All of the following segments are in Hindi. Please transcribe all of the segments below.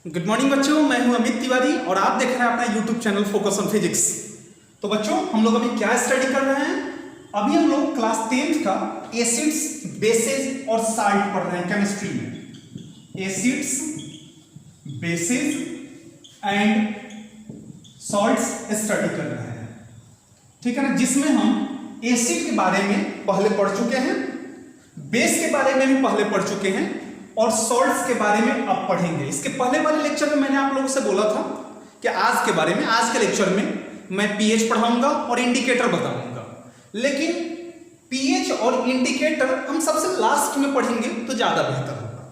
गुड मॉर्निंग बच्चों, मैं हूं अमित तिवारी और आप देख रहे हैं अपना YouTube channel focus on physics. तो बच्चों, हम लोग अभी क्या स्टडी कर रहे हैं? अभी हम लोग क्लास 10th का एसिड्स, बेसेस और साल्ट पढ़ रहे हैं केमिस्ट्री में। Acids, bases and salts study कर रहे हैं, ठीक है ना। जिसमें हम एसिड के बारे में पहले पढ़ चुके हैं, बेस के बारे में भी पहले पढ़ चुके हैं और सॉल्ट्स के बारे में अब पढ़ेंगे। इसके पहले वाले लेक्चर में मैंने आप लोगों से बोला था कि आज के बारे में, आज के लेक्चर में मैं पीएच पढ़ाऊंगा और इंडिकेटर बताऊंगा, लेकिन पीएच और इंडिकेटर हम सबसे लास्ट में पढ़ेंगे तो ज्यादा बेहतर होगा,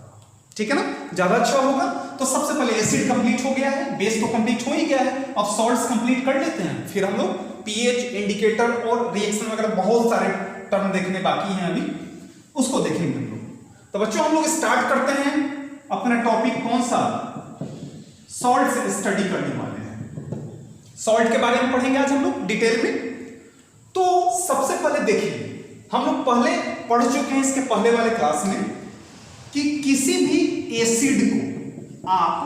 ठीक है ना, ज्यादा अच्छा होगा। तो सबसे पहले एसिड कंप्लीट हो गया है, बेस तो कंप्लीट हो ही गया है, अब सॉल्ट्स कंप्लीट कर लेते हैं, फिर हम लोग पीएच, इंडिकेटर और रिएक्शन वगैरह बहुत सारे टर्म देखने बाकी हैं अभी, उसको देखेंगे हम लोग। तो बच्चों, हम लोग स्टार्ट करते हैं अपना टॉपिक कौन सा? सॉल्ट से स्टडी करने वाले हैं। सॉल्ट के बारे में पढ़ेंगे आज हम लोग डिटेल में। तो सबसे पहले देखिए, हम लोग पहले पढ़ चुके हैं इसके पहले वाले क्लास में कि किसी भी एसिड को आप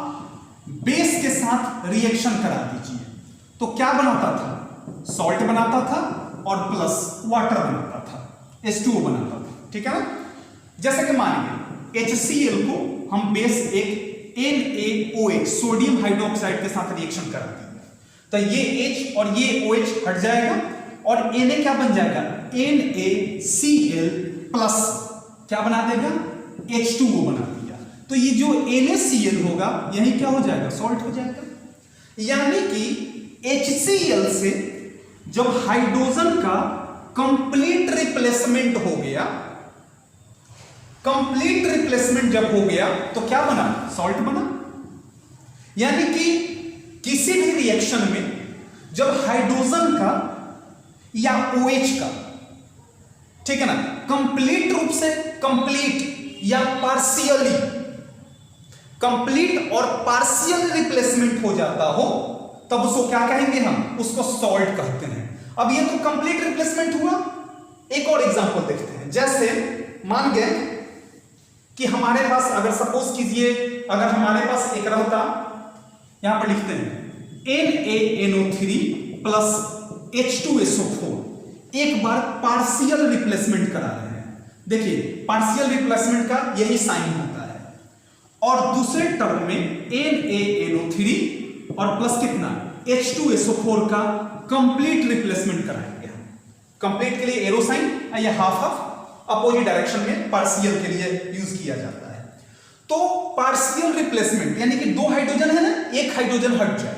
बेस के साथ रिएक्शन करा दीजिए तो क्या बनाता था? सॉल्ट बनाता था और प्लस वाटर बनाता था, H2O बनाता था, ठीक है ना। जैसे कि मानिए HCl को हम बेस एक NaOH, सोडियम हाइड्रोक्साइड के साथ रिएक्शन कराते हैं तो ये H और ये OH हट जाएगा और Na क्या बन जाएगा? NaCl प्लस क्या बना देगा? H2O बना दिया। तो ये जो NaCl होगा यही क्या हो जाएगा? सॉल्ट हो जाएगा। यानी कि HCl से जब हाइड्रोजन का कंप्लीट रिप्लेसमेंट हो गया, कंप्लीट रिप्लेसमेंट जब हो गया तो क्या बना? सॉल्ट बना। यानी कि किसी भी रिएक्शन में जब हाइड्रोजन का या OH का, ठीक है ना, कंप्लीट रूप से कंप्लीट या पार्शियली, कंप्लीट और पार्शियल रिप्लेसमेंट हो जाता हो तब उसको क्या कहेंगे? हम उसको सॉल्ट कहते हैं। अब ये तो कंप्लीट रिप्लेसमेंट हुआ। एक और एग्जांपल देखते हैं। जैसे मान गए कि हमारे पास, अगर सपोज कीजिए, अगर हमारे पास एक रहता, यहां पर लिखते हैं NaNO3 प्लस H2SO4, एक बार पार्शियल रिप्लेसमेंट करा रहे हैं। देखिए, पार्शियल रिप्लेसमेंट का यही साइन होता है। और दूसरे टर्म में NaNO3 और प्लस कितना? H2SO4 का कंप्लीट रिप्लेसमेंट कराएंगे। कंप्लीट के लिए एरो साइन या हाफ हाफ अपोजिट डायरेक्शन में पार्शियल के लिए यूज किया जाता है। तो पार्शियल रिप्लेसमेंट यानी कि दो हाइड्रोजन है ना, एक हाइड्रोजन हट जाए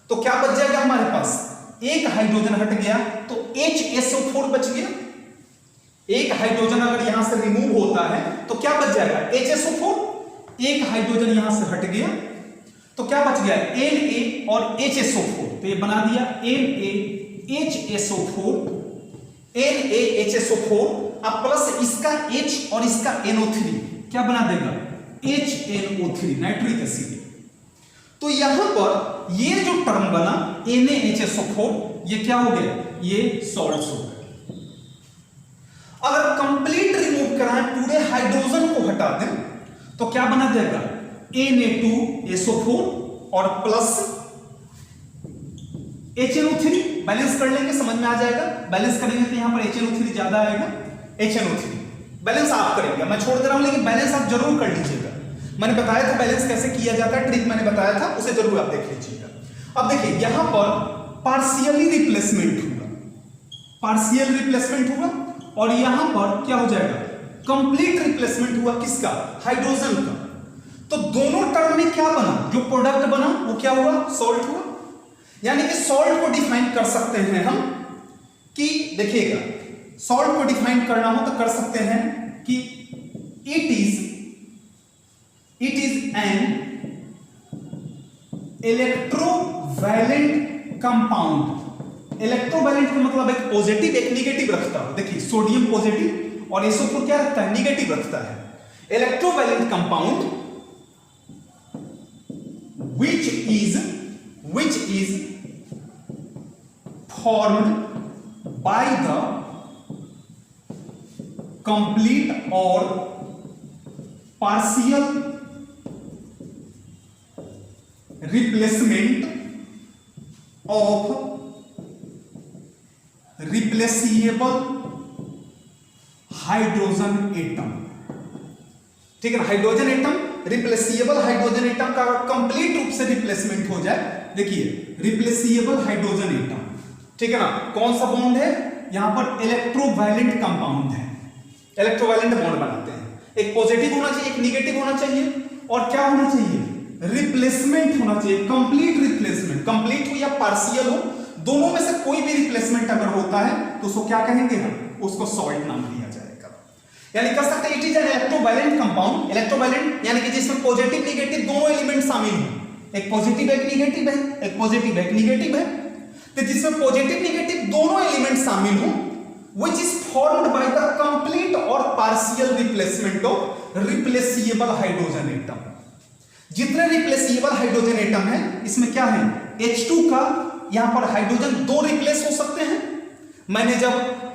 तो क्या बच जाएगा हमारे पास? एक हाइड्रोजन हट गया तो HSO4 बच गया। एक हाइड्रोजन अगर यहां से रिमूव होता है तो क्या बच जाएगा? HSO4। एक हाइड्रोजन यहां से हट गया तो क्या बच गया? Na और HSO4। तो ये बना दिया NaHSO4, NaHSO4 अब प्लस इसका H और इसका NO3 क्या बना देगा? HNO3, nitric acid. तो यहां पर ये जो टर्म बना NaHSO4, ये क्या हो गया? ये सॉल्ट्स हो गए। अगर कंप्लीट रिमूव कराएं, पूरे हाइड्रोजन को हटा दें तो क्या बना देगा? Na2SO4 और प्लस HNO3। बैलेंस कर लेंगे, समझ में आ जाएगा। बैलेंस करेंगे तो यहां पर HNO3 ज्यादा आएगा। HNO3 बैलेंस आप करेंगे, मैं छोड़ दे रहा हूं, लेकिन बैलेंस आप जरूर कर लीजिएगा। मैंने बताया था बैलेंस कैसे किया जाता है, ट्रिक मैंने बताया था, उसे जरूर आप देख लीजिएगा। अब देखिए, यहां पर पार्शियली रिप्लेसमेंट हुआ, पार्शियल रिप्लेसमेंट हुआ और यहां पर क्या हो जाएगा? कंप्लीट रिप्लेसमेंट हुआ। किसका? हाइड्रोजन का। तो दोनों टर्म में क्या बना? जो प्रोडक्ट बना वो क्या हुआ? सॉल्ट हुआ। यानी कि सॉल्ट को डिफाइन कर सकते हैं हम कि, देखिएगा, सॉल्ट को डिफाइन करना हो तो कर सकते हैं कि it is an electrovalent compound. Electrovalent का मतलब एक पॉजिटिव एक निगेटिव रखता है। देखिए, सोडियम पॉजिटिव और SO4 क्या रखता है? निगेटिव रखता है। Electrovalent compound which is formed by the complete or partial replacement of replaceable hydrogen atom. ठीक है ना, hydrogen atom, replaceable hydrogen atom का कंप्लीट रूप से रिप्लेसमेंट हो जाए। देखिए रिप्लेसिएबल हाइड्रोजन एटम, ठीक है ना, कौन सा बॉन्ड है यहां पर, इलेक्ट्रोवायलेंट कंपाउंड है, इलेक्ट्रोवायलेंट बॉन्ड बनाते हैं। एक पॉजिटिव होना चाहिए, एक निगेटिव होना चाहिए, और क्या होना चाहिए, रिप्लेसमेंट होना चाहिए, कंप्लीट रिप्लेसमेंट, कंप्लीट हो या पार्शियल हो, दोनों में से कोई भी रिप्लेसमेंट अगर होता है तो उसको क्या कहेंगे हम, उसको सॉल्ट नाम दिया जाएगा। यानी कह सकते हैं इट इज एन इलेक्ट्रोवायलेंट कंपाउंड। इलेक्ट्रोवायलेंट यानी कि जिसमें पॉजिटिव निगेटिव दोनों एलिमेंट शामिल हो, एक पॉजिटिव एक निगेटिव है, एक पॉजिटिव एक निगेटिव है, तो जिसमें पॉजिटिव निगेटिव दोनों एलिमेंट शामिल हो, which is formed by the complete or partial replacement of replaceable hydrogen atom। जितने रिप्लेसिएबल हाइड्रोजन एटम है इसमें क्या है, H2 का यहां पर हाइड्रोजन दो रिप्लेस हो सकते हैं। मैंने जब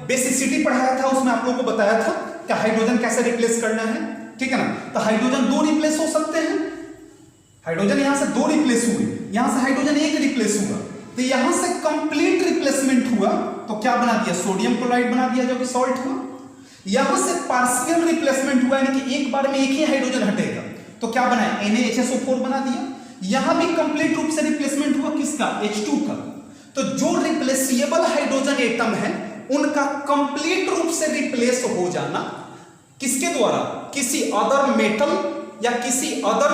बेसिसिटी पढ़ाया था उसमें आप लोगों को बताया था कि हाइड्रोजन कैसे रिप्लेस करना है, ठीक है ना, तो हाइड्रोजन दो रिप्लेस हो सकते हैं। हाइड्रोजन यहां से दो रिप्लेस हुए, यहां से हाइड्रोजन एक रिप्लेस हुआ, तो यहां से कंप्लीट रिप्लेसमेंट हुआ तो क्या बना दिया, सोडियम क्लोराइड बना दिया जो कि सॉल्ट हुआ। यहां से पार्शियल रिप्लेसमेंट हुआ यानी कि एक बार में एक ही हाइड्रोजन हटेगा तो क्या बना, NaHSO4 बना दिया। यहां भी कंप्लीट रूप से रिप्लेसमेंट हुआ किसका, H2 का। तो जो रिप्लेसिएबल हाइड्रोजन एटम है उनका कंप्लीट रूप से रिप्लेस हो जाना किसके द्वारा, किसी अदर मेटल या किसी अदर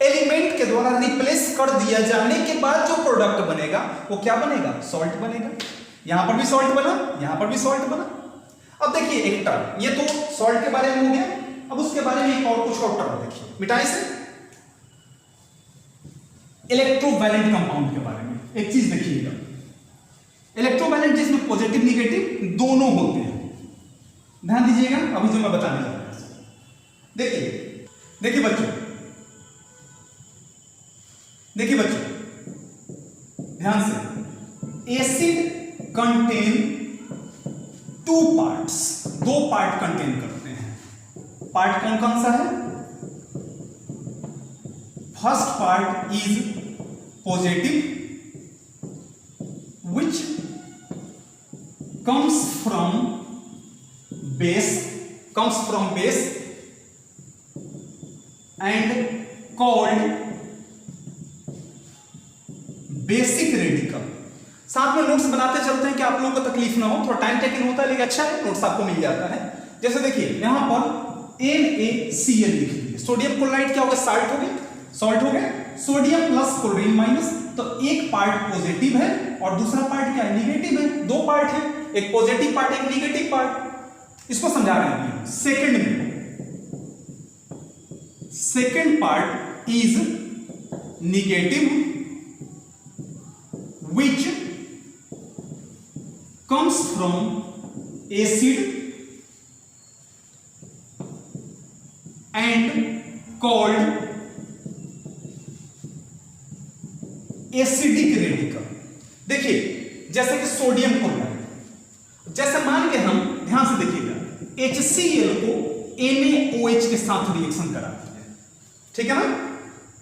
एलिमेंट के द्वारा रिप्लेस कर दिया जाने के बाद जो प्रोडक्ट बनेगा वो क्या बनेगा, सॉल्ट बनेगा। यहां पर भी सॉल्ट बना, यहां पर भी सॉल्ट बना। अब देखिए एक टर्म, ये तो सॉल्ट के बारे में हो गया, अब उसके बारे में एक और कुछ और टर्म देखिए, मिटाई से इलेक्ट्रोवैलेंट कंपाउंड के बारे में एक चीज देखिएगा। इलेक्ट्रोवैलेंट जिसमें पॉजिटिव निगेटिव दोनों होते हैं, ध्यान दीजिएगा अभी जो मैं बताने जा रहा हूं। देखिए देखिए बच्चों, देखिए बच्चों ध्यान से, एसिड कंटेन टू पार्ट्स, दो पार्ट कंटेन करते हैं। पार्ट कौन कौन सा है, first part is positive which comes from base and called basic radical. साथ में नोट्स बनाते चलते हैं कि आप लोगों को तकलीफ ना हो, थोड़ा टाइम टेकिंग होता है लेकिन अच्छा है, नोट्स आपको मिल जाता है। जैसे देखिए यहां पर NaCl लिख लीजिए, सोडियम क्लोराइड क्या हो गया, साल्ट हो गया, सॉल्ट हो गया, सोडियम प्लस क्लोरीन माइनस, तो एक पार्ट पॉजिटिव है और दूसरा पार्ट क्या है, निगेटिव है। दो पार्ट है, एक पॉजिटिव पार्ट एक निगेटिव पार्ट, इसको समझा रहे हैं। सेकंड में, second part is negative which comes from acid and called acidic radical. देखिए जैसे कि सोडियम क्लोराइड, जैसे मान के हम ध्यान से देखिएगा HCl को NaOH के साथ रिएक्शन कराते हैं, ठीक है ना,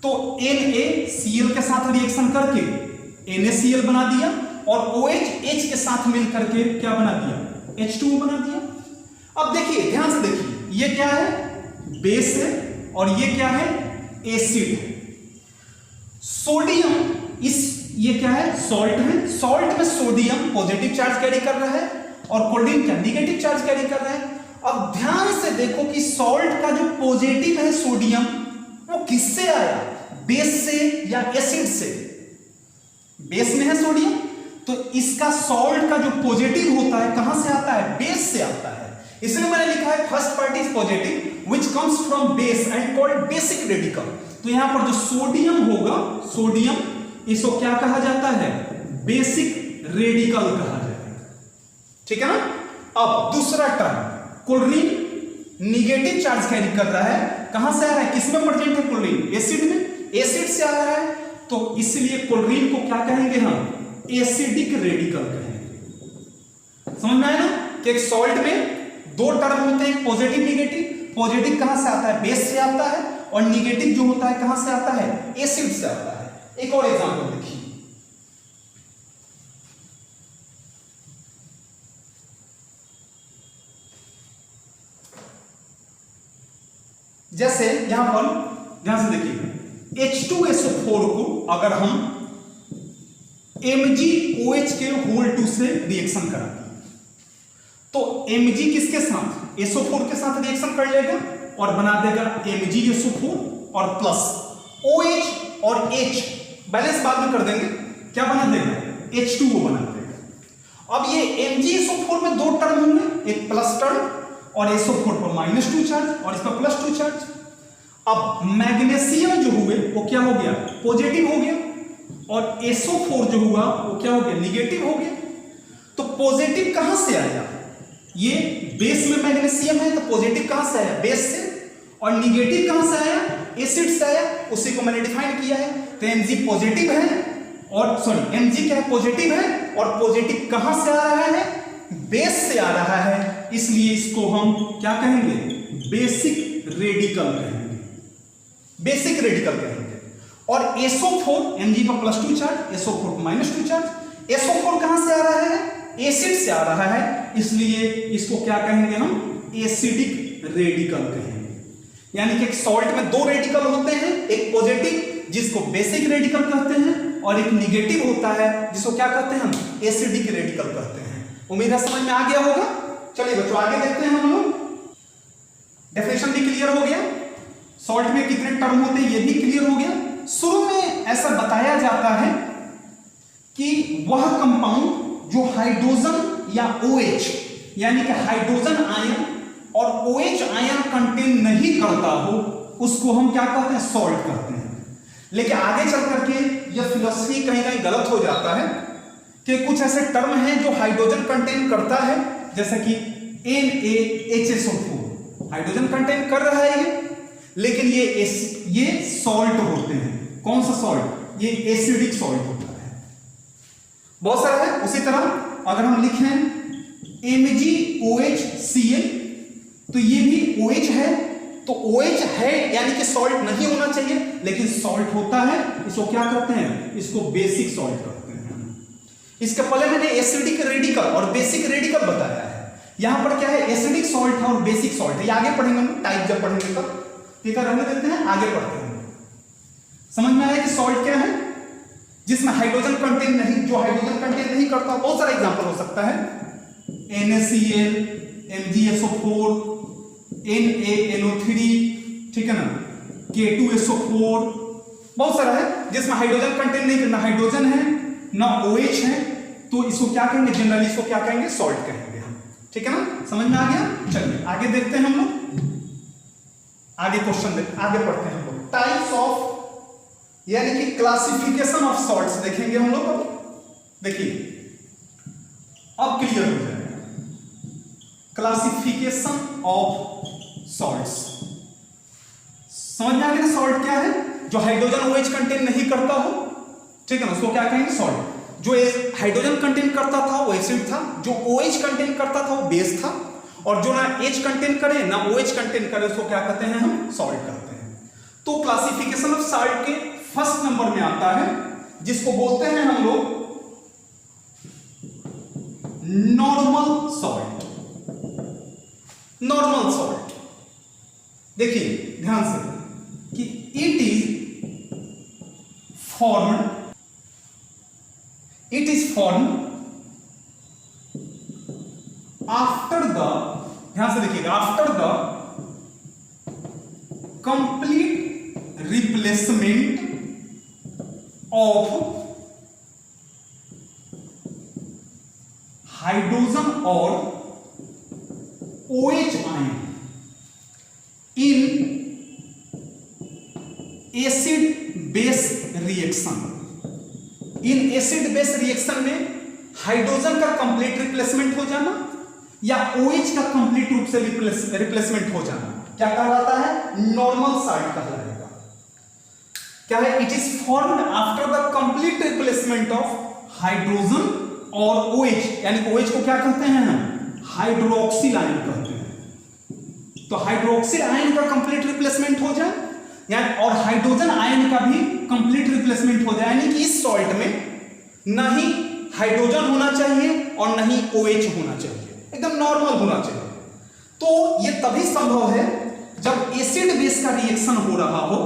तो NaCl के साथ रिएक्शन करके NaCl बना दिया और OH H के साथ मिल करके क्या बना दिया, H2O बना दिया। अब देखिए ध्यान से देखिए, ये क्या है, बेस है और ये क्या है, एसिड है। सोडियम ये क्या है, सॉल्ट है, सॉल्ट में सोडियम पॉजिटिव चार्ज कैरी कर रहा है और क्लोरीन क्या निगेटिव चार्ज कैरी कर रहा है। अब ध्यान से देखो कि सॉल्ट का जो पॉजिटिव है सोडियम वो किससे आया, बेस से या एसिड से, बेस में है सोडियम, तो इसका सॉल्ट का जो पॉजिटिव होता है कहां से आता है, बेस से आता है। इसलिए मैंने लिखा है first part is positive which comes from base and called basic radical. तो यहां पर जो सोडियम होगा, सोडियम, इसको क्या कहा जाता है, बेसिक रेडिकल कहा जाएगा, ठीक है ना। अब दूसरा term, chlorine negative charge carry कर रहा है, कहां से आ रहा है, किसमें प्रेजेंट है क्लोरीन, एसिड में, एसिड से आ रहा है, तो इसलिए क्लोरीन को क्या कहेंगे हम, एसिडिक रेडिकल कहेंगे। समझ में आया ना कि एक सॉल्ट में दो टर्म होते हैं, पॉजिटिव निगेटिव। पॉजिटिव कहां से आता है, बेस से आता है, और निगेटिव जो होता है कहां से आता है, एसिड से आता है। एक और एग्जांपल देखिए, जैसे यहां पर ध्यान से देखिए H2SO4 को अगर हम MgOH के होल 2 से रिएक्शन कराते हैं तो Mg किसके साथ, SO4 के साथ रिएक्शन कर लेगा और बना देगा MgSO4 और प्लस OH और H बैलेंस बाद में कर देंगे, क्या बना देगा, H2O बना देगा। अब ये MgSO4 में दो टर्म होंगे, एक प्लस टर्म और SO4 पर -2 चार्ज और इसका +2 चार्ज। अब मैग्नीशियम जो हुए वो क्या हो गया, पॉजिटिव हो गया, और SO4 जो हुआ वो क्या हो गया, निगेटिव हो गया। तो पॉजिटिव कहां से आया, ये बेस में मैग्नीशियम है तो पॉजिटिव कहां से आया, बेस से, और निगेटिव कहां से आया, एसिड से आया, उसी को मैंने डिफाइन किया है। तो Mg पॉजिटिव है और सॉरी Mg क्या है, पॉजिटिव है, और पॉजिटिव कहां से आ रहा है, बेस से आ रहा है, इसलिए इसको हम क्या कहेंगे, बेसिक रेडिकल कहेंगे, बेसिक रेडिकल कहेंगे। और SO4 Mg का +2 चार्ज, SO4 -2 चार्ज, SO4 कहां से आ रहा है, एसिड से आ रहा है, इसलिए इसको क्या कहेंगे हम, एसिडिक रेडिकल कहेंगे। यानी कि एक सॉल्ट में दो रेडिकल होते हैं, एक पॉजिटिव जिसको बेसिक रेडिकल कहते हैं और एक निगेटिव होता है जिसको क्या कहते हैं हम, एसिडिक रेडिकल कहते हैं। उम्मीद है समझ में आ गया होगा। चलिए बच्चों आगे देखते हैं हम लोग, डेफिनेशन भी क्लियर हो गया, सॉल्ट में कितने टर्म होते हैं ये भी क्लियर हो गया। शुरू में ऐसा बताया जाता है कि वह कंपाउंड जो हाइड्रोजन या OH यानी कि हाइड्रोजन आयन और OH आयन कंटेन नहीं करता हो उसको हम क्या कहते हैं, सॉल्ट कहते हैं। लेकिन आगे चल करके यह फिलॉसफी कहीं कहीं गलत हो जाता है कि कुछ ऐसे टर्म हैं जो हाइड्रोजन कंटेन करता है, जैसे कि NaHSO4 हाइड्रोजन कंटेन कर रहा है ये, लेकिन ये सॉल्ट होते हैं। कौन सा सॉल्ट, ये एसिडिक सॉल्ट होता है, बहुत सारा है। उसी तरह अगर हम लिखें MgOHCl तो ये भी OH है, तो OH है यानी कि सॉल्ट नहीं होना चाहिए, लेकिन सॉल्ट होता है, इसको क्या कहते हैं, इसको बेसिक सॉल्ट कहते हैं। इसके पहले मैंने एसिडिक रेडिकल और बेसिक रेडिकल बताया है, यहां पर क्या है, एसिडिक सॉल्ट है और बेसिक सॉल्ट है। ये आगे पढ़ेंगे हम, टाइप जब पढ़ेंगे तब, ठीक है, रहने देते हैं, आगे पढ़ते हैं। समझ में आया कि सॉल्ट क्या है, जिसमें हाइड्रोजन कंटेन नहीं, जो हाइड्रोजन कंटेन नहीं करता। बहुत सारा एग्जांपल हो सकता है, NaCl, MgSO4, NaNO3, ठीक है ना, K2SO4, बहुत सारा है जिसमें हाइड्रोजन कंटेन नहीं करना, हाइड्रोजन है ना OH है, तो इसको क्या कहेंगे, जनरली इसको क्या कहेंगे, सॉल्ट कहेंगे हम, ठीक है ना, समझ में आ गया। चलिए आगे देखते हैं हम लोग, आगे क्वेश्चन देखते, आगे पढ़ते हैं हम लोग। टाइप्स ऑफ यानी कि क्लासिफिकेशन ऑफ सॉल्ट्स देखेंगे हम लोग। देखिए अब क्लियर हो जाएगा, क्लासिफिकेशन ऑफ सॉल्ट्स समझ में आ गया ना। सॉल्ट क्या है, जो हाइड्रोजन OH कंटेन नहीं करता हो, ठीक है ना, उसको क्या कहेंगे, सॉल्ट। जो हाइड्रोजन कंटेन करता था वो एसिड था, जो OH कंटेन करता था वो बेस था, और जो ना H कंटेन करे ना OH कंटेन करे उसको क्या कहते हैं, हम सॉल्ट कहते हैं। तो क्लासिफिकेशन ऑफ सॉल्ट के फर्स्ट नंबर में आता है जिसको बोलते हैं हम लोग नॉर्मल सॉल्ट। नॉर्मल सॉल्ट देखिए ध्यान से कि it is formed after the, ध्यान से देखिएगा, after the complete replacement of hydrogen और OH ion in acid base reaction. In acid base reaction में हाइड्रोजन का कंप्लीट रिप्लेसमेंट हो जाना या OH का कंप्लीट रूप से रिप्लेसमेंट हो जाना क्या कहलाता है, नॉर्मल सॉल्ट कहलाएगा। क्या है, it is formed after the complete replacement of hydrogen और OH, यानी OH को क्या कहते हैं हम, हाइड्रोक्सिल आयन कहते हैं। तो हाइड्रोक्सिल आयन का कंप्लीट रिप्लेसमेंट हो जाए यानी और हाइड्रोजन आयन का भी कंप्लीट रिप्लेसमेंट हो जाए, यानी कि इस सॉल्ट में ना ही हाइड्रोजन होना चाहिए और ना ही OH होना चाहिए, एकदम नॉर्मल होना चाहिए। तो यह तभी संभव है जब एसिड बेस का रिएक्शन हो रहा हो,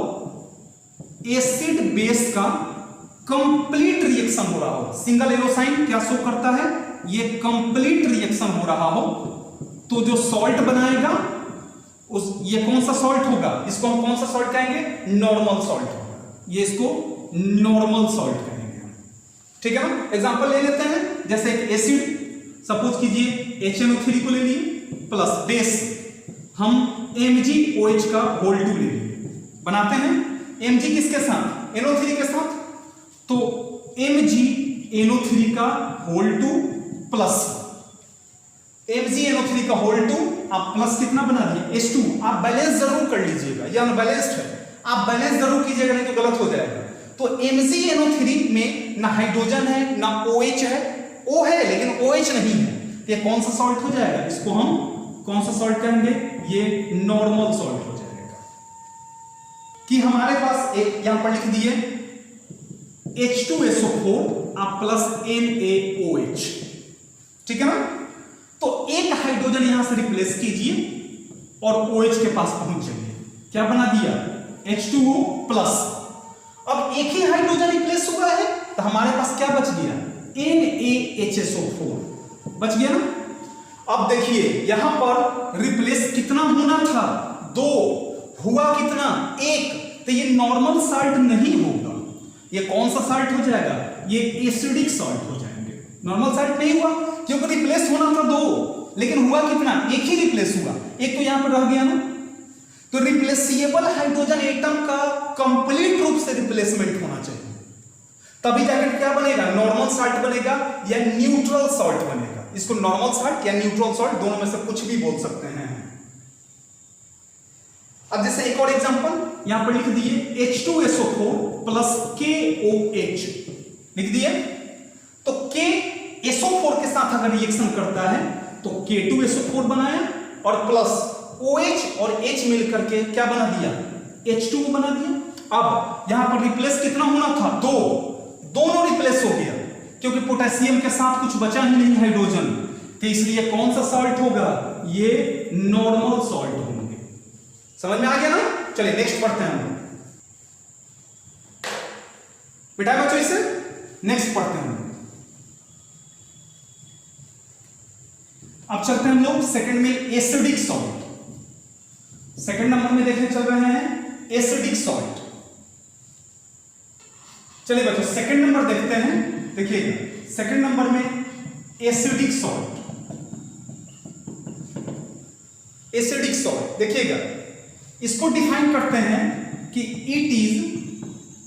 एसिड बेस का कंप्लीट रिएक्शन हो रहा हो। सिंगल एरो साइन क्या शो करता है, ये कंप्लीट रिएक्शन हो रहा हो, तो जो सॉल्ट बनाएगा उस ये कौन सा सॉल्ट होगा, इसको हम कौन सा सॉल्ट कहेंगे, नॉर्मल सॉल्ट होगा, ये इसको नॉर्मल सॉल्ट कहेंगे। ठीक है ना, एग्जांपल ले लेते हैं, जैसे एक एसिड सपोज कीजिए HNO3 को ले लिए प्लस बेस हम MgOH का होल 2 ले लिए, बनाते हैं Mg किसके साथ, NO3 के साथ, तो MgNO3 का होल 2 प्लस MgNO3 का होल 2, आप प्लस कितना बना दिए H2। आप बैलेंस जरूर कर लीजिएगा, ये अनबैलेंस्ड है, आप बैलेंस जरूर कीजिएगा, नहीं तो गलत हो जाएगा। तो MgNO3 में ना हाइड्रोजन है ना OH है, O है लेकिन OH नहीं है, ये कौन सा सॉल्ट हो जाएगा, इसको हम कौन सा सॉल्ट कहेंगे, ये नॉर्मल सॉल्ट हो जाएगा। कि हमारे पास एक यहां पर लिख दिए H2SO4 आप प्लस NaOH, ठीक है ना। तो एक हाइड्रोजन यहां से रिप्लेस कीजिए और OH के पास पहुंच जाइए, क्या बना दिया H2O प्लस। अब एक ही हाइड्रोजन रिप्लेस हुआ है तो हमारे पास क्या बच गया, NaHSO4 बच गया ना। अब देखिए यहां पर रिप्लेस कितना होना था, 2, हुआ कितना, 1, तो ये नॉर्मल साल्ट नहीं होगा, ये कौन सा साल्ट हो जाएगा, ये एसिडिक साल्ट हो जाएंगे। नॉर्मल साल्ट नहीं हुआ क्योंकि रिप्लेस होना था 2, लेकिन हुआ कितना, एक ही रिप्लेस हुआ, एक तो यहां पर रह गया ना। तो रिप्लेसेबल हाइड्रोजन एटम का कंप्लीट रूप से रिप्लेसमेंट होना चाहिए, तभी जाकर क्या बनेगा, नॉर्मल साल्ट बनेगा या न्यूट्रल साल्ट बनेगा। इसको नॉर्मल साल्ट या न्यूट्रल साल्ट दोनों में से कुछ भी बोल सकते हैं। अब जैसे एक और एग्जांपल यहां पर लिख दिए H2SO4 प्लस KOH लिख दिए, तो KSO4 के साथ अगर रिएक्शन करता है तो K2SO4 बनाया और प्लस OH और H मिलकर के क्या बना दिया, H2O बना दिया। अब यहां पर रिप्लेस कितना होना था, 2, दोनों रिप्लेस हो गया क्योंकि पोटेशियम के साथ कुछ बचा ही नहीं हाइड्रोजन, तो इसलिए कौन सा सॉल्ट होगा, ये नॉर्मल सॉल्ट होंगे। समझ में आ गया ना। चलिए नेक्स्ट पढ़ते हैं हम, बेटा बच्चों इसे नेक्स्ट पढ़ते हैं। अब चलते हैं हम लोग सेकंड में एसिडिक सॉल्ट। सेकंड नंबर में देखने चल रहे हैं एसिडिक सॉल्ट। चलिए बच्चों सेकंड नंबर देखते हैं, देखिएगा सेकंड नंबर में एसिडिक सॉल्ट। एसिडिक सॉल्ट देखिएगा, इसको डिफाइन करते हैं कि it is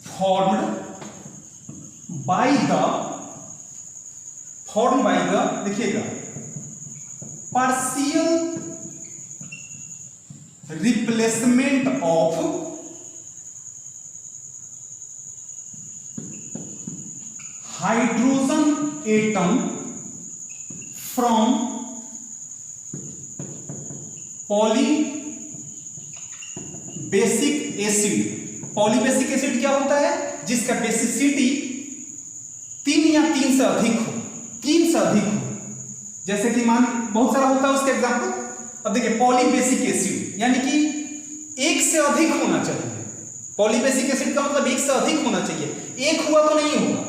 formed by the देखिएगा partial replacement of hydrogen atom from polybasic acid. Polybasic acid क्या होता है, जिसका बेसिसिटी 3 या 3 से अधिक हो, 3 से अधिक हो, जैसे कि मान बहुत सारा होता है उसके एग्जांपल। अब देखिए पॉलीबेसिक एसिड यानी कि 1 से अधिक होना चाहिए, पॉलीबेसिक एसिड का मतलब 1 से अधिक होना चाहिए, 1 हुआ तो नहीं होगा।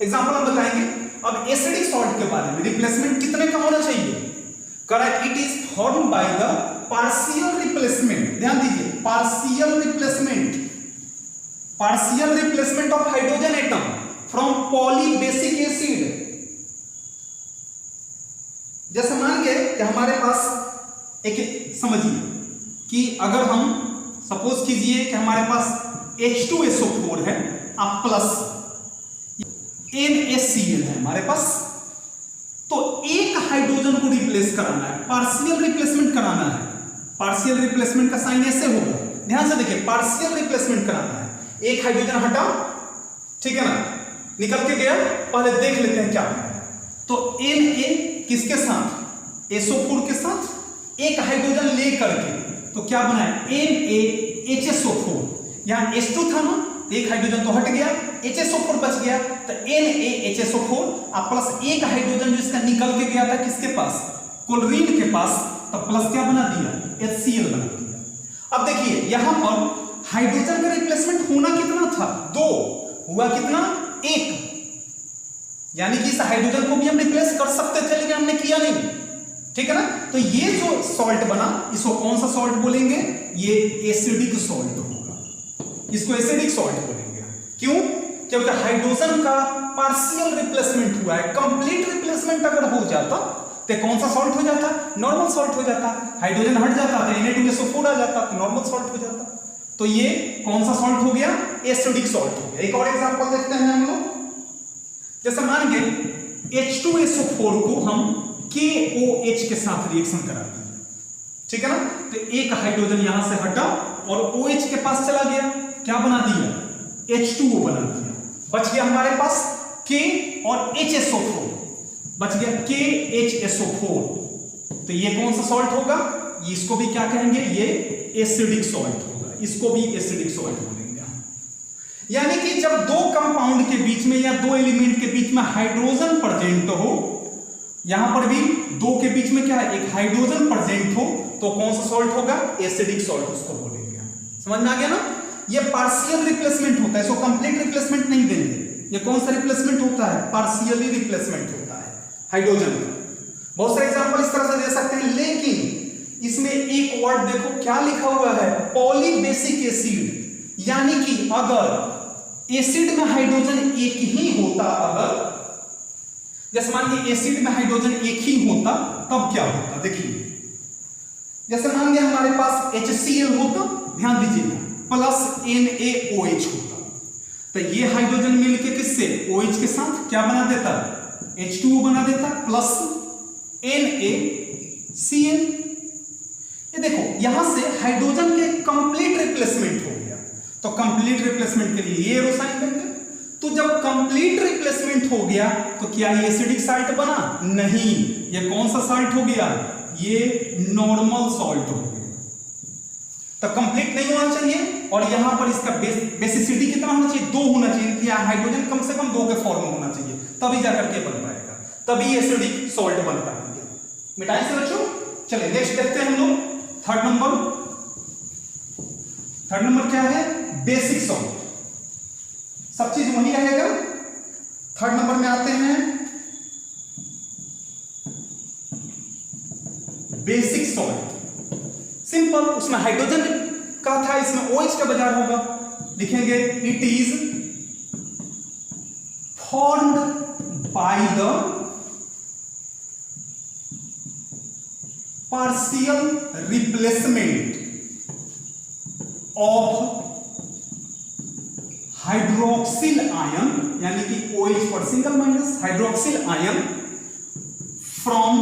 एग्जांपल हम बताएंगे। अब एसिडिक सॉल्ट के बारे में रिप्लेसमेंट कितने का होना चाहिए, correct, it is formed by the partial replacement, ध्यान दीजिए partial replacement of hydrogen atom from polybasic acid. जैसे मान के कि हमारे पास एक समझिए कि अगर हम सपोज कीजिए कि हमारे पास H2SO4 है, आप प्लस NaCl है हमारे पास, तो एक हाइड्रोजन को रिप्लेस कराना है, पार्शियल रिप्लेसमेंट कराना है। पार्शियल रिप्लेसमेंट का साइन ऐसे होगा, ध्यान से देखिए, पार्शियल रिप्लेसमेंट कराना है, एक हाइड्रोजन हटा, ठीक है ना, निकल के गया, पहले देख लेते हैं क्या है। तो Na किसके साथ, SO4 के साथ एक हाइड्रोजन ले करके तो क्या बना है NaHSO4, यहाँ H2 था ना, एक हाइड्रोजन तो हट गया, HSO4 बच गया, तो NaHSO4 और प्लस एक हाइड्रोजन जो इसका निकल के गया था किसके पास, क्लोरीन के पास, तो प्लस क्या बना दिया, HCl बना दिया। अब देखिए यहां पर हाइड्रोजन का रिप्लेसमेंट होना कितना था, 2, हुआ कितना, 1, यानी कि इस हाइड्रोजन को भी हम रिप्लेस कर सकते थे लेकिन हमने किया नहीं, ठीक है ना। तो ये जो सॉल्ट बना इसको कौन सा सॉल्ट बोलेंगे, ये एसिडिक सॉल्ट होगा, इसको एसिडिक सॉल्ट बोलेंगे। क्यों, क्योंकि हाइड्रोजन का पार्शियल रिप्लेसमेंट हुआ है, कंप्लीट रिप्लेसमेंट अगर हो जाता तो कौन सा सॉल्ट हो जाता, नॉर्मल सॉल्ट हो जाता, हाइड्रोजन हट जाता तो Na2SO4 आ जाता तो नॉर्मल सॉल्ट हो जाता। तो ये कौन सा सॉल्ट हो गया, एसिडिक सॉल्ट हो गया। एक और एग्जांपल देखते हैं हम लोग, जैसे मान गए H2SO4 को हम KOH के साथ रिएक्शन करा दिए, ठीक है ना, तो एक हाइड्रोजन यहां से हटा और OH के पास चला गया, क्या बना दिया, H2O बना दिया, बच गया हमारे पास K और HSO4, बच गया KHSO4। तो ये कौन सा सॉल्ट होगा, इसको भी क्या कहेंगे, ये एसिडिक सॉल्ट होगा, इसको भी एसिडिक सॉल्ट बोलेंगे। यानी कि जब दो कंपाउंड के बीच में या दो एलिमेंट के बीच में हाइड्रोजन प्रेजेंट हो, यहां पर भी दो के बीच में क्या है, एक हाइड्रोजन प्रेजेंट हो, तो कौन सा सॉल्ट होगा, एसिडिक सॉल्ट उसको बोलेंगे। समझ में आ गया ना, ये पार्शियल रिप्लेसमेंट होता है, इसको कंप्लीट रिप्लेसमेंट नहीं देंगे। ये कौन सा रिप्लेसमेंट होता है, पार्शियली रिप्लेसमेंट होता है हाइड्रोजन का। बहुत सारे एग्जांपल इस तरह से दे सकते हैं, लेकिन इसमें एक वर्ड देखो क्या लिखा हुआ है, पॉलीबेसिक एसिड। यानी कि अगर एसिड में हाइड्रोजन एक ही होता, अगर जैसे मान लीजिए एसिड में हाइड्रोजन एक ही होता तब क्या होता, देखिए जैसे मान लिया हमारे पास HCl होता, ध्यान दीजिएगा, प्लस NaOH होता, तो ये हाइड्रोजन मिलके किससे, OH के साथ क्या बना देता, H2O बना देता, प्लस NaCl। ये देखो यहां से हाइड्रोजन के कंप्लीट रिप्लेसमेंट हो गया, तो कंप्लीट रिप्लेसमेंट के लिए ये एरो साइन देंगे। तो जब कंप्लीट रिप्लेसमेंट हो गया तो क्या ये एसिडिक साल्ट बना, नहीं, ये कौन सा साल्ट हो गया, ये नॉर्मल सॉल्ट हो गया। तो कंप्लीट नहीं होना चाहिए, और यहां पर इसका बेसिसिटी कितना होना चाहिए, 2 होना चाहिए, कि हाइड्रोजन कम से कम 2 के फॉर्म में होना चाहिए, तभी जाकर के बन पाएगा, तभी एसिडिक सॉल्ट बन पाएंगे। मिटाई से बच्चों, चलिए नेक्स्ट देखते हैं हम लोग, थर्ड नंबर क्या है, बेसिक सॉल्ट। सब चीज वही रहेगा। थर्ड नंबर में आते हैं बेसिक सॉल्ट, सिंपल, उसमें हाइड्रोजन का था, इसमें OH का बजाय होगा, लिखेंगे it is formed by the partial replacement of hydroxyl ion, यानी कि OH पर single minus, hydroxyl ion from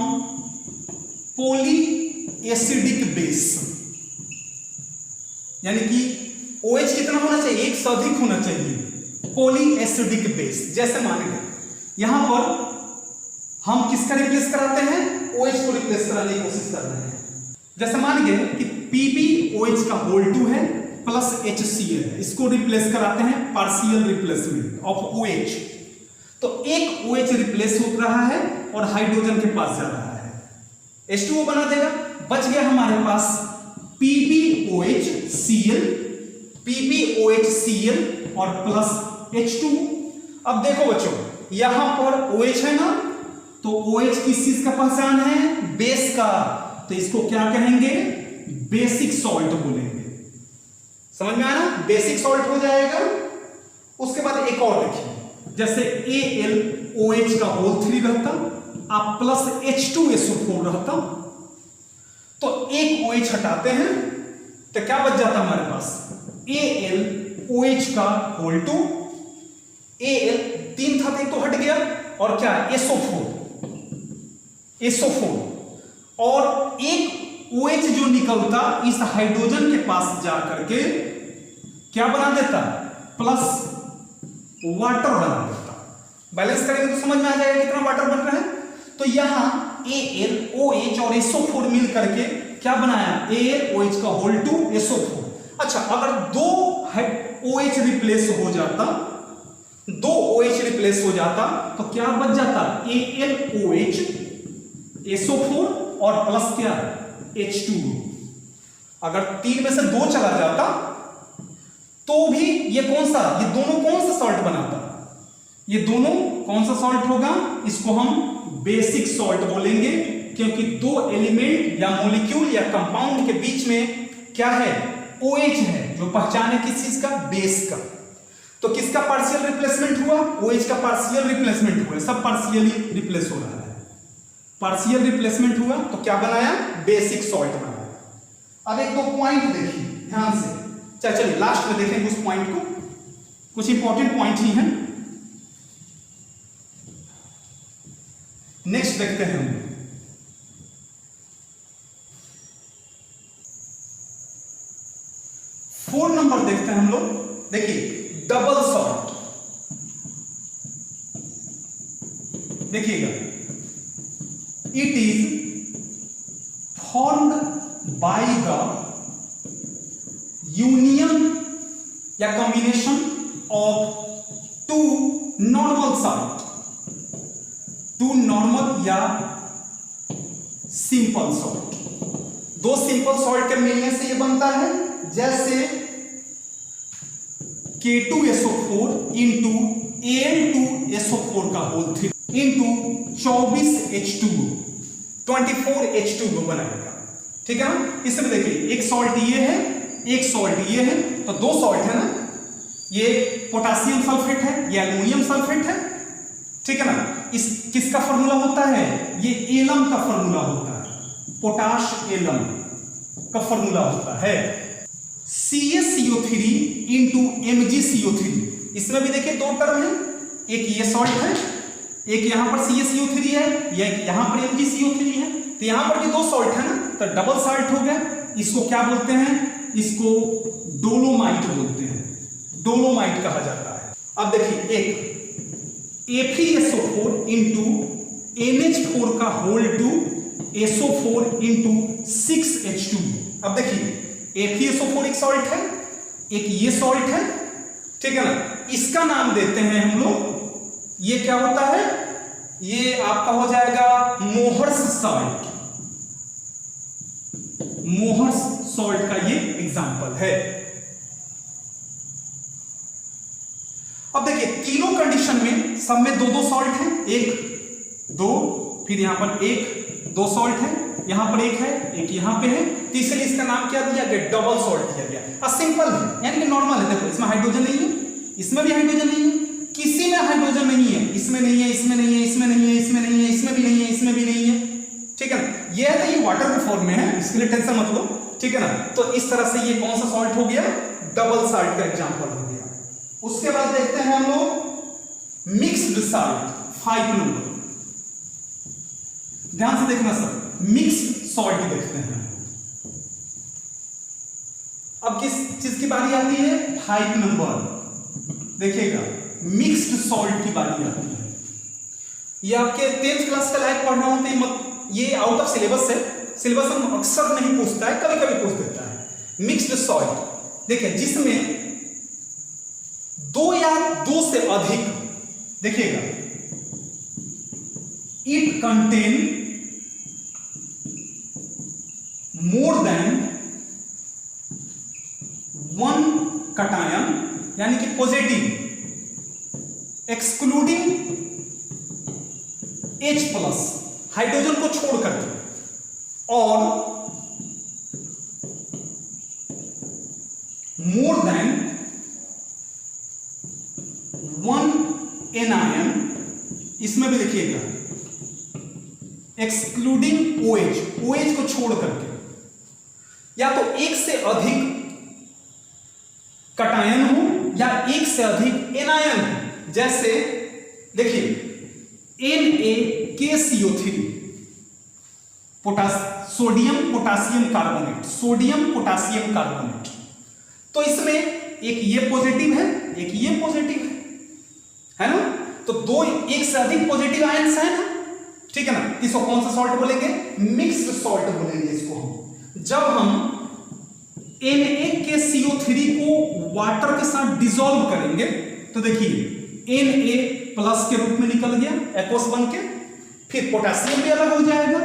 poly acidic base. यानी कि OH कितना होना चाहिए, एक से अधिक होना चाहिए, पॉली एसिडिक बेस। जैसे मान लीजिए यहां पर हम किसका रिप्लेस कराते हैं, OH को रिप्लेस कराने की कोशिश कर रहे हैं। जैसे मान लीजिए कि PbOH का होल 2 है प्लस HCl है, इसको रिप्लेस कराते हैं, पार्शियल रिप्लेसमेंट ऑफ OH। तो एक OH रिप्लेस हो रहा है और हाइड्रोजन के पास जा रहा है, H2O बना देगा, बच गया हमारे पास PbOHCl और प्लस H2। अब देखो बच्चों यहां पर OH है ना, तो OH किस चीज का पहचान है, बेस का, तो इसको क्या कहेंगे, बेसिक सॉल्ट बोलेंगे। समझ में आया ना, बेसिक सॉल्ट हो जाएगा। उसके बाद एक और देखिए, जैसे AlOH का होल 3 रहता, आप प्लस H2SO4 रहता, तो एक OH हटाते हैं तो क्या बच जाता हमारे पास, AlOH का होल 2, Al 3 था तो हट गया, और क्या SO4, और एक OH जो निकलता इस हाइड्रोजन के पास जाकर के क्या बना देता, प्लस वाटर बना देता। बैलेंस करेंगे तो समझ में आ जाएगा कितना वाटर बन रहा है। तो यहां AlOH और SO4 मिल करके क्या बनाया, AlOH का होल 2 SO4। अच्छा, अगर दो OH रिप्लेस हो जाता, 2 OH रिप्लेस हो जाता तो क्या बच जाता, AlOH SO4 और प्लस क्या H2O। अगर 3 में से 2 चला जाता तो भी ये कौन सा, ये दोनों कौन सा सॉल्ट बनाता, ये दोनों कौन सा सॉल्ट होगा, इसको हम बेसिक सॉल्ट बोलेंगे, क्योंकि 2 एलिमेंट या मॉलिक्यूल या कंपाउंड के बीच में क्या है, OH है, जो पहचान है किस चीज का, बेस का। तो किसका पार्शियल रिप्लेसमेंट हुआ, OH का पार्शियल रिप्लेसमेंट हुआ, सब पार्शियली रिप्लेस हो रहा है, पार्शियल रिप्लेसमेंट हुआ तो क्या बनाया, बेसिक सॉल्ट बनाया। अब एक 2 पॉइंट देखिए ध्यान से, चलिए लास्ट में देखेंगे उस पॉइंट को, कुछ इंपॉर्टेंट पॉइंट ही हैं। नेक्स्ट देखते हैं हम 4 नंबर देखते हैं हम लोग। देखिए डबल सॉल्ट, देखिएगा, it is formed by the union या combination of 2 normal salt, 2 normal या सिंपल सॉल्ट, 2 सिंपल सॉल्ट के मिलने से ये बनता है, जैसे K2SO4 इंटू Al2SO4 का होल 3 इंटू 24H2O, 24H2O बनाएगा, ठीक है ना। इसमें देखिए एक सॉल्ट ये है, एक सॉल्ट ये है, तो 2 सॉल्ट है ना, ये पोटासियम सल्फेट है, ये एल्युमिनियम सल्फेट है, ठीक है ना। इस किसका फॉर्मूला होता है, ये एलम का फॉर्मूला होता है, पोटाश एलम का फॉर्मूला होता है, CaCO3 इंटू MgCO3। इसमें भी देखिए 2 टर्म है, एक ये सॉल्ट है, एक यहां पर CaCO3 है, या यहां पर MgCO3 है, तो यहां पर भी 2 सॉल्ट है ना, तो डबल सॉल्ट हो गया। इसको क्या बोलते हैं, इसको डोलोमाइट बोलते हैं, डोलोमाइट कहा जाता है। अब देखिए एक FeSO4 इंटू NH4 का होल 2 SO4 इंटू 6H2। अब देखिए FeSO4 एक सॉल्ट है, एक ये सॉल्ट है, ठीक है ना, इसका नाम देते हैं हम लोग, ये क्या होता है, ये आपका हो जाएगा मोहर्स सॉल्ट, मोहर्स सॉल्ट का ये एग्जांपल है। अब देखिए तीनों कंडीशन में सब में 2-2 सॉल्ट हैं, 1 2, फिर यहां पर 1 2 सॉल्ट है, यहां पर 1 है, एक यहां पे है, तो इसलिए इसका नाम क्या दिया गया, डबल सॉल्ट दिया गया। सिंपल है, यानी कि नॉर्मल है, देखो इसमें हाइड्रोजन नहीं है, इसमें भी हाइड्रोजन नहीं है, किसी में हाइड्रोजन नहीं है, इसमें नहीं है, इसमें नहीं है, इसमें नहीं है, इसमें नहीं है, इसमें भी नहीं है, इसमें भी नहीं है, ठीक है ना। ये है तो ये वाटर के फॉर्म में है, इसके लिए टेंशन मत लो, ठीक है ना। तो इस तरह से ये कौन सा सॉल्ट हो गया, डबल सॉल्ट का एग्जांपल हो गया। उसके बाद देखते हैं हम लोग मिक्स्ड सॉल्ट, 5 नंबर, ध्यान से देखना सर, मिक्स्ड सॉल्ट देखते हैं। अब किस चीज की बारी आती है, 5 नंबर, देखिएगा मिक्स्ड सॉल्ट की बारी आती है। ये आपके 10th क्लास का लायक पढ़ना हो तो ये आउट ऑफ सिलेबस है, सिलेबस हम अक्सर नहीं पूछता है, कभी कभी पूछ देता है। मिक्स्ड सॉल्ट देखिए जिसमें 2 या 2 से अधिक, देखिएगा it contain more than 1 cation, यानी कि पॉजिटिव एक्सक्लूडिंग H+, हाइड्रोजन को छोड़ करके, और मोर देन 1 एनायन, इसमें भी देखिएगा एक्सक्लूडिंग OH को छोड़ करके, या तो 1 से अधिक कटायन हो या 1 से अधिक एनायन हो, जैसे देखिए NaKCO3, sodium potassium carbonate, sodium potassium carbonate, तो इसमें एक ये पॉजिटिव है, एक ये पॉजिटिव है ना, तो 1 से अधिक पॉजिटिव आयंस है ना, ठीक है ना। इसको कौन सा सॉल्ट बोलेंगे, मिक्स्ड सॉल्ट बोलेंगे इसको हम। जब हम Na के CO3 को वाटर के साथ डिसॉल्व करेंगे तो देखिए Na प्लस के रूप में निकल गया एक्वस बन के, फिर पोटेशियम भी अलग हो जाएगा,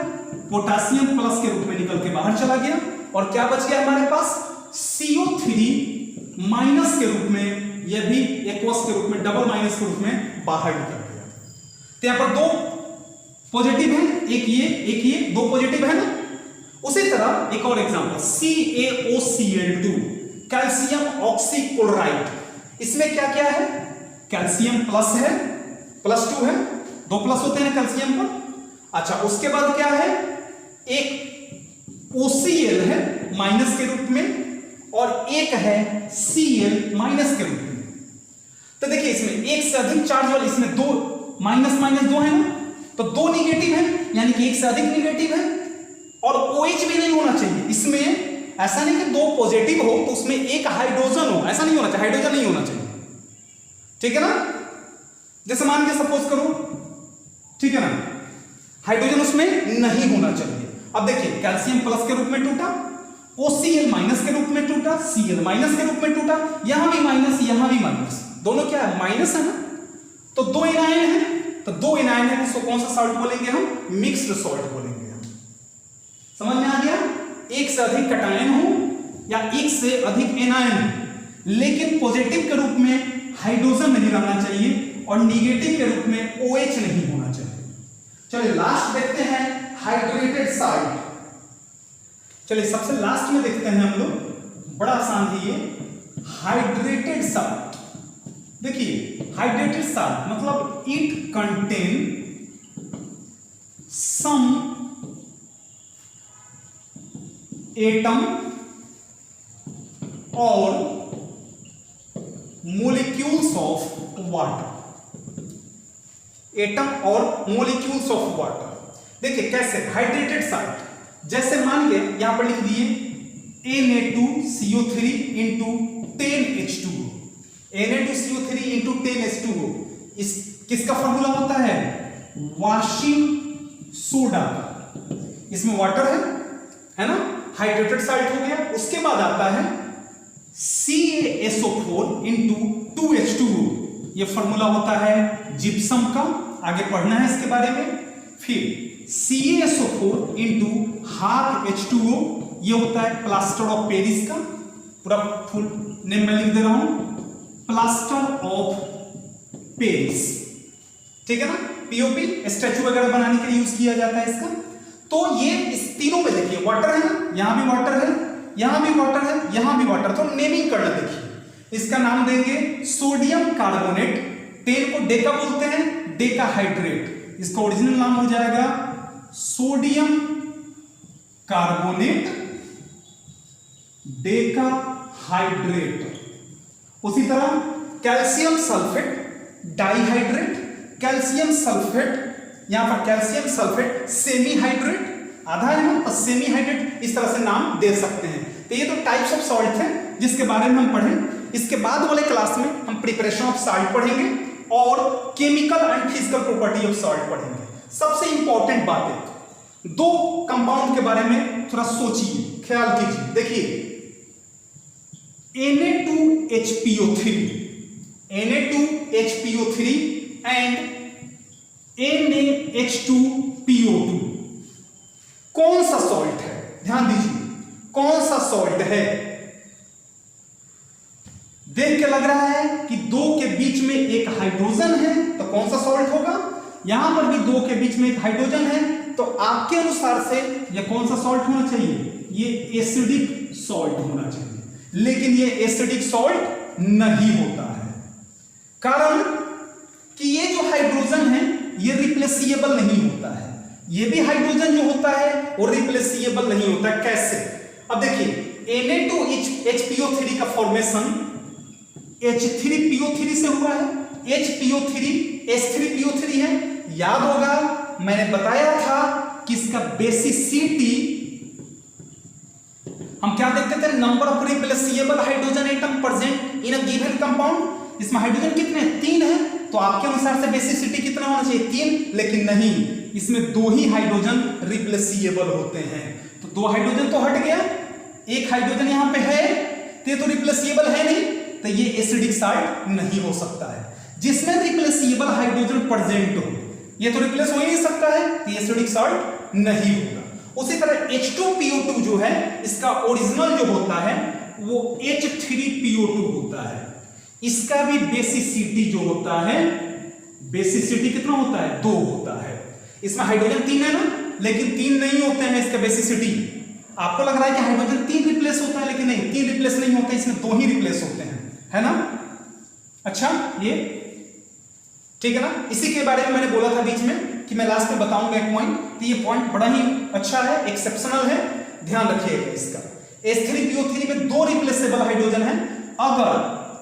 पोटेशियम प्लस के रूप में निकल के बाहर चला गया और क्या बच गया हमारे पास CO3 माइनस के रूप में, यह भी एक्वस के रूप में डबल माइनस के रूप में बाहर निकल गया। तो यहां पर दो पॉजिटिव है, एक ये दो पॉजिटिव है ना। उसी तरह एक और एग्जांपल CaOCl2 कैल्शियम ऑक्सीक्लोराइड, इसमें क्या क्या है, कैल्शियम प्लस है, +2 है, 2 प्लस होते हैं कैल्शियम पर। अच्छा उसके बाद क्या है, एक OCl है माइनस के रूप में और एक है Cl माइनस के रूप में। तो देखिए इसमें एक से अधिक चार्ज वाले, इसमें दो माइनस माइनस दो है ना, तो दो निगेटिव है यानी कि एक से अधिक निगेटिव है और OH भी नहीं होना चाहिए इसमें। ऐसा नहीं कि दो पॉजिटिव हो तो उसमें एक हाइड्रोजन हो, ऐसा नहीं होना चाहिए, हाइड्रोजन नहीं होना चाहिए, ठीक है ना। जैसे मान के सपोज करो, ठीक है ना, हाइड्रोजन उसमें नहीं होना चाहिए। अब देखिए कैल्शियम प्लस के रूप में टूटा, OCl माइनस के रूप में टूटा, Cl माइनस के रूप में टूटा, यहां भी माइनस यहां भी माइनस, दोनों क्या है माइनस है ना। तो दो एनायन है, तो दो एनायन है तो कौन सा सॉल्ट बोलेंगे हम, मिक्स्ड सॉल्ट बोलेंगे हम। समझ में आ गया, एक से अधिक कटायन हो या एक से अधिक एनायन लेकिन पॉजिटिव के रूप में हाइड्रोजन नहीं रहना चाहिए और निगेटिव के रूप में OH नहीं होना चाहिए। चलिए लास्ट देखते हैं हाइड्रेटेड सॉल्ट। चलिए सबसे लास्ट में देखते हैं हम लोग, बड़ा आसान है ये, हाइड्रेटेड सॉल्ट। देखिए हाइड्रेटेड सॉल्ट मतलब इट कंटेन सम एटम और मोलिक्यूल्स ऑफ वाटर, एटम और मोलिक्यूल्स ऑफ वाटर। देखिए कैसे हाइड्रेटेड सॉल्ट, जैसे मान के यहां पर लिख दिए Na2CO3 into 10H2O, Na2CO3 into 10H2O, इस किसका फॉर्मूला होता है, वॉशिंग सोडा। इसमें वाटर है ना, हाइड्रेटेड सॉल्ट हो गया। उसके बाद आता है CaSO4 इंटू 2H2O, ये फॉर्मूला होता है जिप्सम का, आगे पढ़ना है इसके बारे में। फिर CaSO4 इंटू हाफ H2O, ये होता है प्लास्टर ऑफ पेरिस का, पूरा फुल नेम में लिख दे रहा हूं, प्लास्टर ऑफ पेरिस, ठीक है ना। POP स्टैचू वगैरह बनाने के लिए यूज किया जाता है इसका। तो ये इस तीनों में देखिए वाटर है ना, यहां भी वाटर है, यहां भी वाटर है, यहां भी वाटर, तो नेमिंग करना देखिए, इसका नाम देंगे सोडियम कार्बोनेट, 10 को डेका बोलते हैं, डेका हाइड्रेट, इसका ओरिजिनल नाम हो जाएगा सोडियम कार्बोनेट डेका हाइड्रेट। उसी तरह calcium sulphate dihydrate, calcium sulphate, यहां पर कैल्शियम सल्फेट सेमी हाइड्रेट, आधा है ना तो सेमी हाइड्रेट, इस तरह से नाम दे सकते हैं। तो ये तो टाइप्स ऑफ सॉल्ट है जिसके बारे में हम पढ़ें। इसके बाद वाले क्लास में हम प्रिपरेशन ऑफ सॉल्ट पढ़ेंगे और chemical and physical property of salt पढ़ेंगे। सबसे इंपॉर्टेंट बात है, दो कंपाउंड के बारे में थोड़ा सोचिए, ख्याल कीजिए। देखिए Na2HPO3 एंड NaH2PO2 कौन सा सॉल्ट है, ध्यान दीजिए कौन सा सॉल्ट है। देख के लग रहा है कि दो के बीच में एक हाइड्रोजन है तो कौन सा सॉल्ट होगा, यहां पर भी दो के बीच में एक हाइड्रोजन है, तो आपके अनुसार से यह कौन सा सॉल्ट होना चाहिए, ये एसिडिक सॉल्ट होना चाहिए। लेकिन ये एसिडिक सॉल्ट नहीं होता है, कारण कि ये जो हाइड्रोजन है ये रिप्लेसिएबल नहीं होता है, ये भी हाइड्रोजन जो होता है वो रिप्लेसिएबल नहीं होता है। कैसे, अब देखिए Na2HPO3 का फॉर्मेशन H3PO3 से हुआ है, HPO3 H3PO3 है। याद होगा मैंने बताया था कि इसका बेसिसिटी हम क्या देखते थे, number of replaceable hydrogen atom present in a given compound. इसमें हाइड्रोजन कितने, 3 है, तो आपके अनुसार से बेसिसिटी कितना होना चाहिए, 3, लेकिन नहीं, इसमें 2 ही हाइड्रोजन रिप्लेसिएबल होते हैं। तो 2 हाइड्रोजन तो हट गया, एक हाइड्रोजन यहां पे है तो रिप्लेसेबल है नहीं, तो ये एसिडिक साल्ट नहीं हो सकता है। जिसमें रिप्लेसेबल हाइड्रोजन प्रेजेंट हो, ये तो रिप्लेस हो ही नहीं सकता है, तो एसिडिक साल्ट नहीं होगा। उसी तरह H2PO2 जो है, इसका ओरिजिनल जो होता है वो H3PO2 होता है। इसका भी बेसिसिटी जो होता है, बेसिसिटी कितना होता है? 2 होता है। इसमें हाइड्रोजन 3 है ना, लेकिन 3 नहीं होते हैं इसका बेसिसिटी। आपको लग रहा है कि हाइड्रोजन 3 रिप्लेस होता है, लेकिन नहीं, 3 रिप्लेस नहीं होते, इसमें 2 ही रिप्लेस होते हैं, है ना। अच्छा, ये ठीक है ना। इसी के बारे में मैंने बोला था बीच में कि मैं लास्ट में बताऊंगा एक पॉइंट, तो ये पॉइंट बड़ा ही अच्छा है, एक्सेप्शनल है, ध्यान रखिएगा इसका। H3PO3 में 2 रिप्लेसेबल हाइड्रोजन है। अगर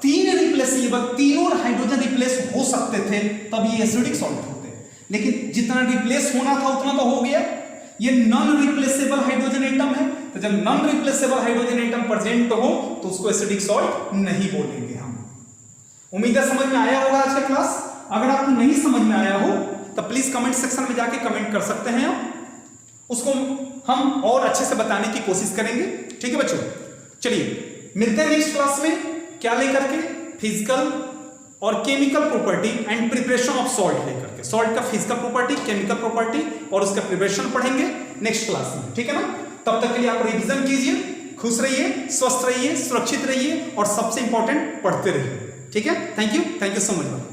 3 रिप्लेसेबल, तीनों हाइड्रोजन रिप्लेस हो सकते थे तब ये एसिडिक सॉल्ट होते, लेकिन जितना रिप्लेस होना था उतना तो हो गया। ये नॉन रिप्लेसेबल हाइड्रोजन एटम है, तो जब non replaceable hydrogen atom present हो तो उसको एसिडिक सॉल्ट नहीं बोलेंगे हम। उम्मीद है समझ में आया होगा आज का क्लास। अगर आपको नहीं समझ में आया हो तो प्लीज कमेंट सेक्शन में जाके कमेंट कर सकते हैं आप, उसको हम और अच्छे से बताने की कोशिश करेंगे। ठीक है बच्चों, चलिए मिलते हैं नेक्स्ट क्लास में। क्या लेकर के? फिजिकल और chemical property and preparation of salt लेकर के। सॉल्ट का फिजिकल प्रॉपर्टी, केमिकल प्रॉपर्टी और उसका प्रिपरेशन पढ़ेंगे नेक्स्ट क्लास में, ठीक है ना। तब तक के लिए आप रिवीजन कीजिए, खुश रहिए, स्वस्थ रहिए, सुरक्षित रहिए और सबसे इंपॉर्टेंट पढ़ते रहिए। ठीक है, थैंक यू सो मच।